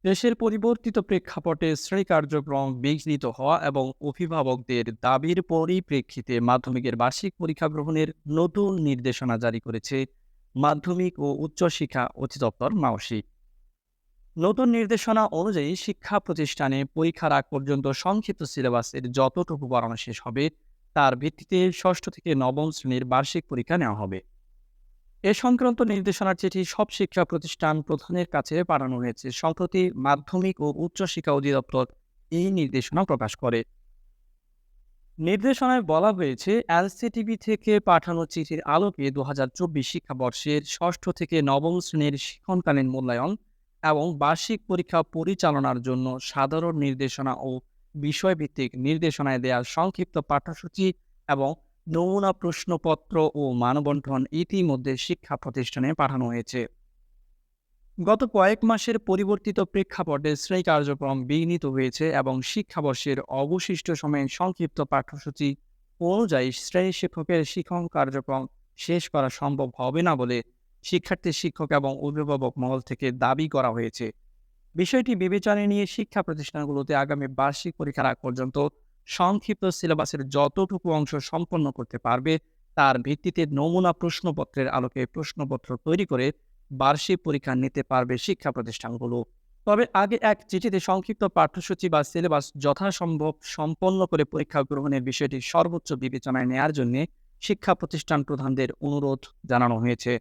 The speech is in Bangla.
দেশের পরিবর্তিত প্রেক্ষাপটে শ্রেণী কার্যক্রম বিঘ্নিত হওয়া এবং অভিভাবকদের দাবির পরিপ্রেক্ষিতে মাধ্যমিকের বার্ষিক পরীক্ষা গ্রহণের নতুন নির্দেশনা জারি করেছে মাধ্যমিক ও উচ্চশিক্ষা অধিদপ্তর মাওসি। নতুন নির্দেশনা অনুযায়ী শিক্ষা প্রতিষ্ঠানে পরীক্ষার আগ পর্যন্ত সংক্ষিপ্ত সিলেবাসের যতটুকু পড়ানো শেষ হবে তার ভিত্তিতে ষষ্ঠ থেকে নবম শ্রেণীর বার্ষিক পরীক্ষা নেওয়া হবে। এ সংক্রান্ত নির্দেশনার চিঠি সব শিক্ষা প্রতিষ্ঠান প্রধানের কাছে পাঠানো হয়েছে। সম্প্রতি মাধ্যমিক ও উচ্চশিক্ষা অধিদপ্তর এই নির্দেশনা প্রকাশ করে। নির্দেশনায় বলা হয়েছে, এলসিটিবি থেকে পাঠানো চিঠির আলোকে 2024 শিক্ষাবর্ষের ষষ্ঠ থেকে নবম শ্রেণীর শিক্ষণকালীন মূল্যায়ন এবং বার্ষিক পরীক্ষা পরিচালনার জন্য সাধারণ নির্দেশনা ও বিষয়ভিত্তিক নির্দেশনায় দেওয়া সংক্ষিপ্ত পাঠ্যসূচি এবং নমুনা প্রশ্নপত্র ও মানবন্টন ইতিমধ্যে শিক্ষা প্রতিষ্ঠানে পাঠানো হয়েছে। গত কয়েক মাসের পরিবর্তিত প্রেক্ষাপটে শ্রেণী কার্যক্রম বিঘ্নিত হয়েছে এবং শিক্ষাবর্ষের অবশিষ্ট সময়ে সংক্ষিপ্ত পাঠ্যসূচি অনুযায়ী শ্রেণী শিক্ষকের শিক্ষণ কার্যক্রম শেষ করা সম্ভব হবে না বলে শিক্ষার্থী, শিক্ষক এবং অভিভাবক মহল থেকে দাবি করা হয়েছে। বিষয়টি বিবেচনায় নিয়ে শিক্ষা প্রতিষ্ঠানগুলোতে আগামী বার্ষিক পরীক্ষার আগ পর্যন্ত সংক্ষিপ্ত সিলেবাসের যতটুকু অংশ সম্পন্ন করতে পারবে তার ভিত্তিতে নমুনা প্রশ্নপত্রের আলোকে প্রশ্নপত্র তৈরি করে বার্ষিক পরীক্ষা নিতে পারবে শিক্ষা প্রতিষ্ঠানগুলো। তবে আগে এক চিঠিতে সংক্ষিপ্ত পাঠ্যসূচি বা সিলেবাস যথাসম্ভব সম্পন্ন করে পরীক্ষা গ্রহণের বিষয়টি সর্বোচ্চ বিবেচনায় নেয়ার জন্য শিক্ষা প্রতিষ্ঠান প্রধানদের অনুরোধ জানানো হয়েছে।